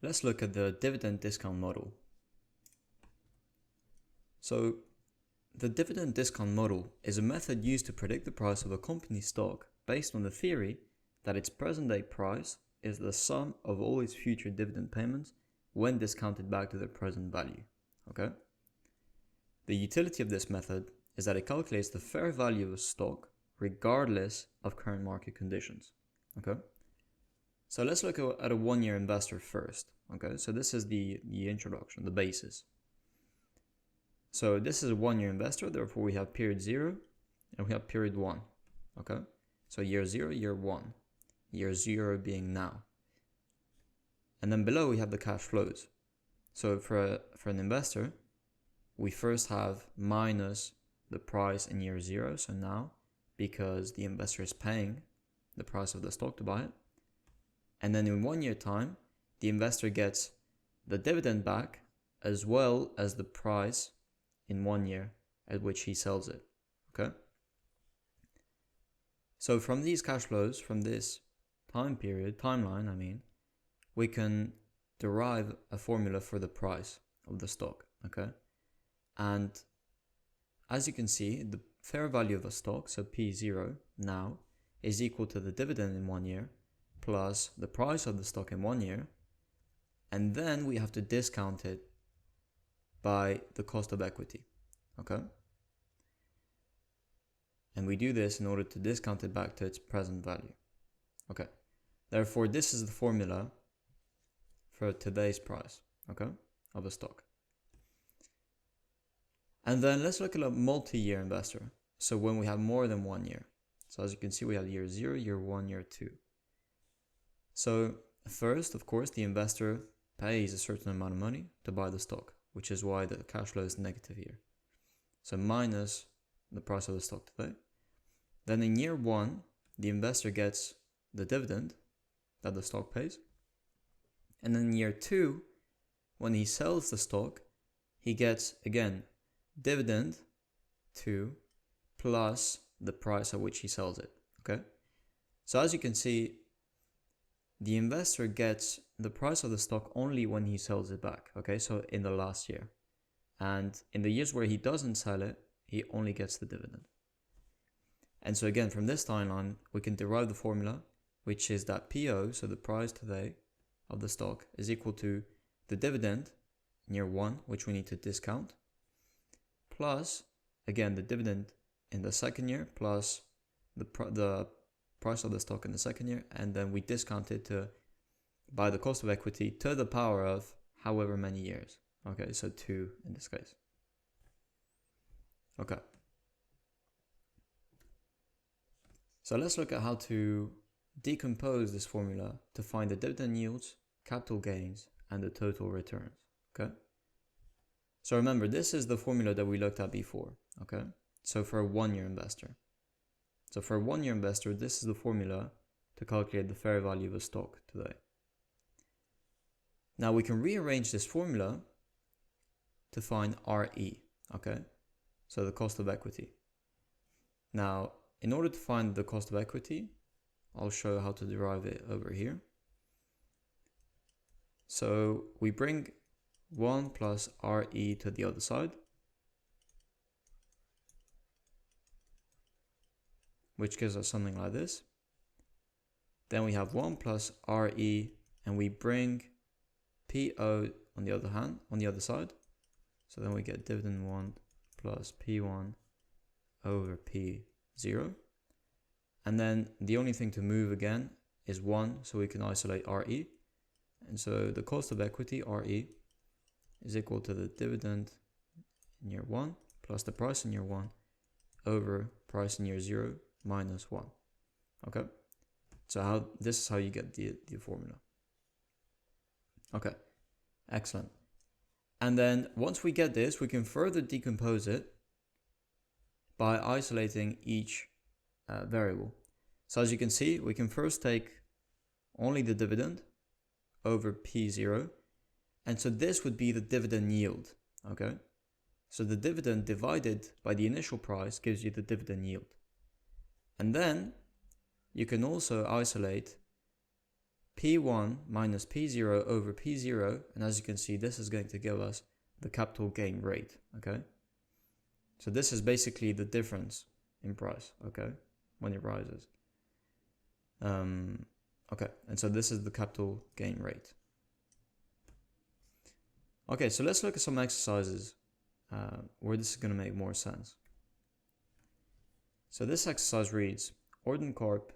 let's look at the dividend discount model. So the dividend discount model is a method used to predict the price of a company's stock based on the theory that its present day price is the sum of all its future dividend payments when discounted back to their present value. Okay? The utility of this method is that it calculates the fair value of a stock regardless of current market conditions. Okay? So let's look at a one-year investor first. Okay, so this is the introduction, the basis. So this is a one-year investor, therefore we have period 0 and we have period 1. Okay, so year 0, year 1, year 0 being now. And then below we have the cash flows. So for an investor, we first have minus the price in year 0, so now, because the investor is paying the price of the stock to buy it. And then in 1 year time, the investor gets the dividend back as well as the price in 1 year at which he sells it. Okay? So from these cash flows, from this timeline, we can derive a formula for the price of the stock. Okay? And as you can see, the fair value of a stock, so P0 now, is equal to the dividend in 1 year plus the price of the stock in 1 year, and then we have to discount it by the cost of equity. Okay? And we do this in order to discount it back to its present value. Okay? Therefore, this is the formula for today's price, okay, of a stock. And then let's look at a multi-year investor. So when we have more than 1 year. So as you can see, we have year 0, year 1, year 2. So first, of course, the investor pays a certain amount of money to buy the stock, which is why the cash flow is negative here. So minus the price of the stock today. Then in year 1, the investor gets the dividend that the stock pays. And then in year 2, when he sells the stock, he gets, again, dividend 2 plus the price at which he sells it. Okay? So as you can see, the investor gets the price of the stock only when he sells it back, okay, so in the last year. And in the years where he doesn't sell it, he only gets the dividend. And so again, from this timeline, we can derive the formula, which is that PO, so the price today of the stock, is equal to the dividend in year 1, which we need to discount, plus, again, the dividend in the second year, plus the price of the stock in the second year, and then we discount it by the cost of equity to the power of however many years. Okay, so 2 in this case. Okay. So let's look at how to decompose this formula to find the dividend yields, capital gains, and the total returns. Okay. So remember, this is the formula that we looked at before. Okay. So for a 1 year investor. So for a 1 year investor, this is the formula to calculate the fair value of a stock today. Now we can rearrange this formula to find RE, okay? So the cost of equity. Now, in order to find the cost of equity, I'll show how to derive it over here. So we bring 1 plus RE to the other side, which gives us something like this. Then we have 1 plus RE, and we bring PO on the other side. So then we get dividend 1 plus P1 over P0. And then the only thing to move again is 1, so we can isolate RE. And so the cost of equity, RE, is equal to the dividend in year 1 plus the price in year 1 over price in year 0 minus 1. Okay? So this is how you get the formula. Okay, excellent. And then once we get this, we can further decompose it by isolating each variable. So as you can see, we can first take only the dividend over P0. And so this would be the dividend yield, okay? So the dividend divided by the initial price gives you the dividend yield. And then you can also isolate P1 minus P0 over P0, and as you can see, this is going to give us the capital gain rate, okay? So this is basically the difference in price, okay, when it rises. Okay, and so this is the capital gain rate. Okay, so let's look at some exercises where this is going to make more sense. So this exercise reads, Orden Corp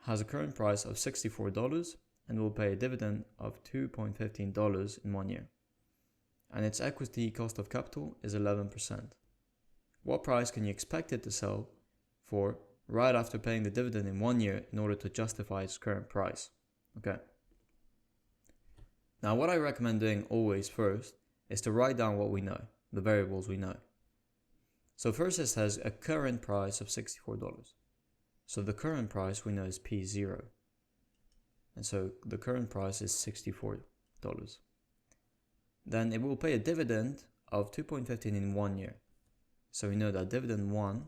has a current price of $64 and will pay a dividend of $2.15 in 1 year. And its equity cost of capital is 11%. What price can you expect it to sell for right after paying the dividend in 1 year in order to justify its current price? Okay. Now what I recommend doing always first is to write down what we know, the variables we know. So first it says a current price of $64. So the current price we know is P0. And so the current price is $64. Then it will pay a dividend of 2.15 in 1 year. So we know that dividend 1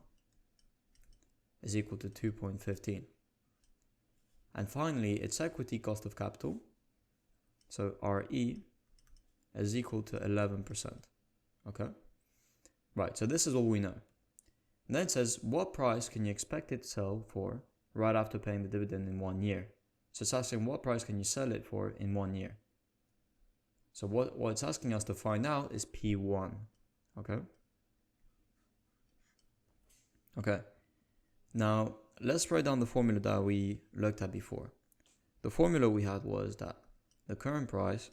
is equal to 2.15. And finally, its equity cost of capital, so RE, is equal to 11%. Okay? Right, so this is all we know. And then it says, what price can you expect it to sell for right after paying the dividend in 1 year? So it's asking what price can you sell it for in 1 year? So what it's asking us to find out is P1. Okay? Okay. Now, let's write down the formula that we looked at before. The formula we had was that the current price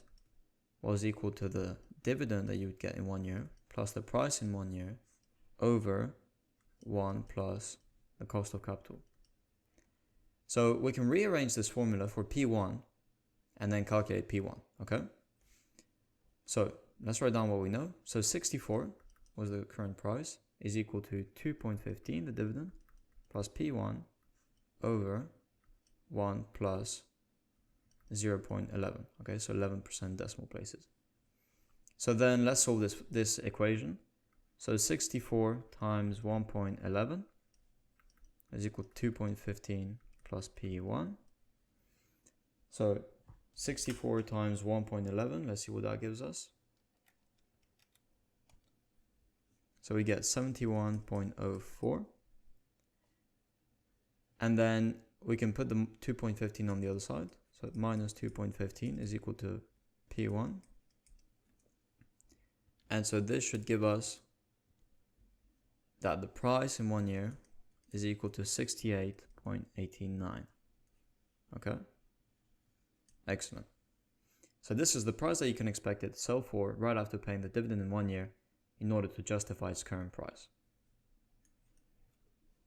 was equal to the dividend that you would get in 1 year plus the price in 1 year over 1 plus the cost of capital. So we can rearrange this formula for P1 and then calculate P1, okay? So let's write down what we know. So 64 was the current price is equal to 2.15, the dividend, plus P1 over 1 plus 0.11, okay? So 11% decimal places. So then let's solve this equation. So 64 times 1.11 is equal to 2.15 plus P1. So 64 times 1.11, let's see what that gives us. So we get 71.04. And then we can put the 2.15 on the other side. So minus 2.15 is equal to P1. And so this should give us that the price in 1 year is equal to 68.89. Okay? Excellent. So this is the price that you can expect it to sell for right after paying the dividend in 1 year in order to justify its current price.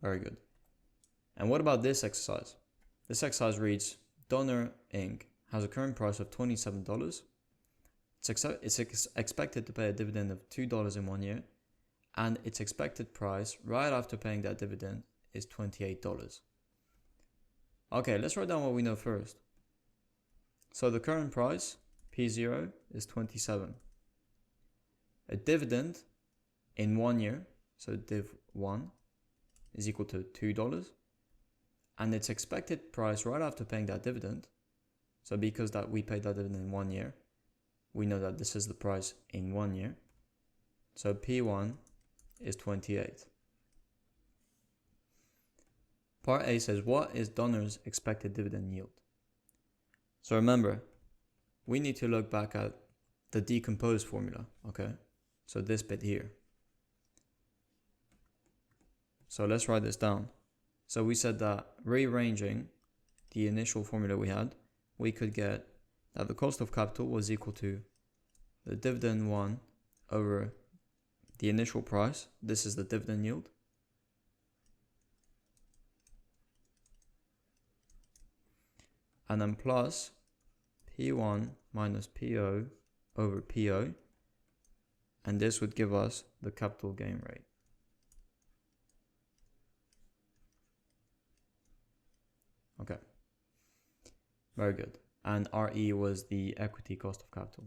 Very good. And what about this exercise? This exercise reads, Donner Inc. has a current price of $27. It's expected to pay a dividend of $2 in 1 year, and its expected price right after paying that dividend is $28. Okay, let's write down what we know first. So the current price, P0, is 27. A dividend in 1 year, so div 1, is equal to $2. And its expected price right after paying that dividend, so because that we paid that dividend in 1 year, we know that this is the price in 1 year. So P1 is 28. Part A says, what is Donner's expected dividend yield? So remember, we need to look back at the decomposed formula, okay? So this bit here. So let's write this down. So we said that rearranging the initial formula we had, we could get that the cost of capital was equal to the dividend 1 over the initial price. This is the dividend yield. And then plus P1 minus PO over PO. And this would give us the capital gain rate. Okay. Very good. And RE was the equity cost of capital.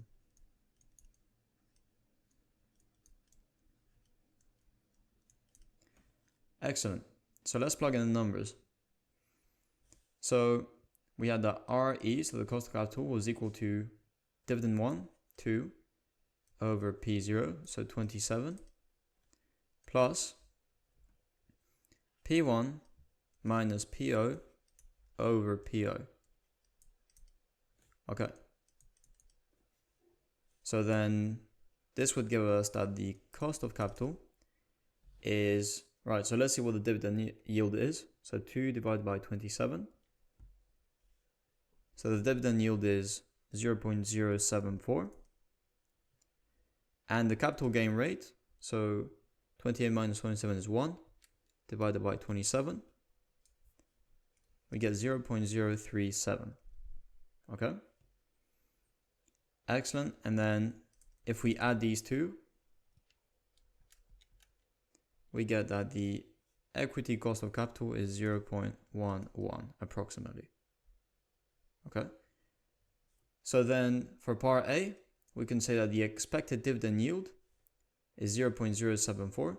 Excellent. So let's plug in the numbers. So we had that RE, so the cost of capital, was equal to dividend 1, 2, over P0, so 27, plus P1 minus PO over PO. Okay. So then this would give us that the cost of capital is, right, so let's see what the dividend yield is. So 2 divided by 27. So the dividend yield is 0.074. And the capital gain rate, so 28 minus 27 is 1, divided by 27. We get 0.037. Okay? Excellent. And then if we add these two, we get that the equity cost of capital is 0.11 approximately. Okay. So then for part A, we can say that the expected dividend yield is 0.074.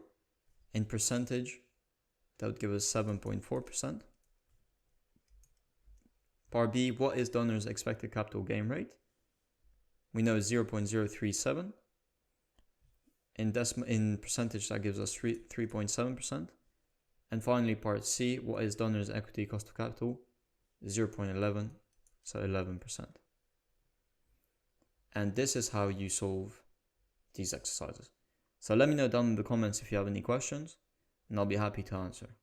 In percentage, that would give us 7.4%. Part B, what is the owner's expected capital gain rate? We know 0.037. In percentage, that gives us 3.7%. And finally, part C, what is the owner's equity cost of capital? 0.11, so 11%. And this is how you solve these exercises. So let me know down in the comments if you have any questions, and I'll be happy to answer.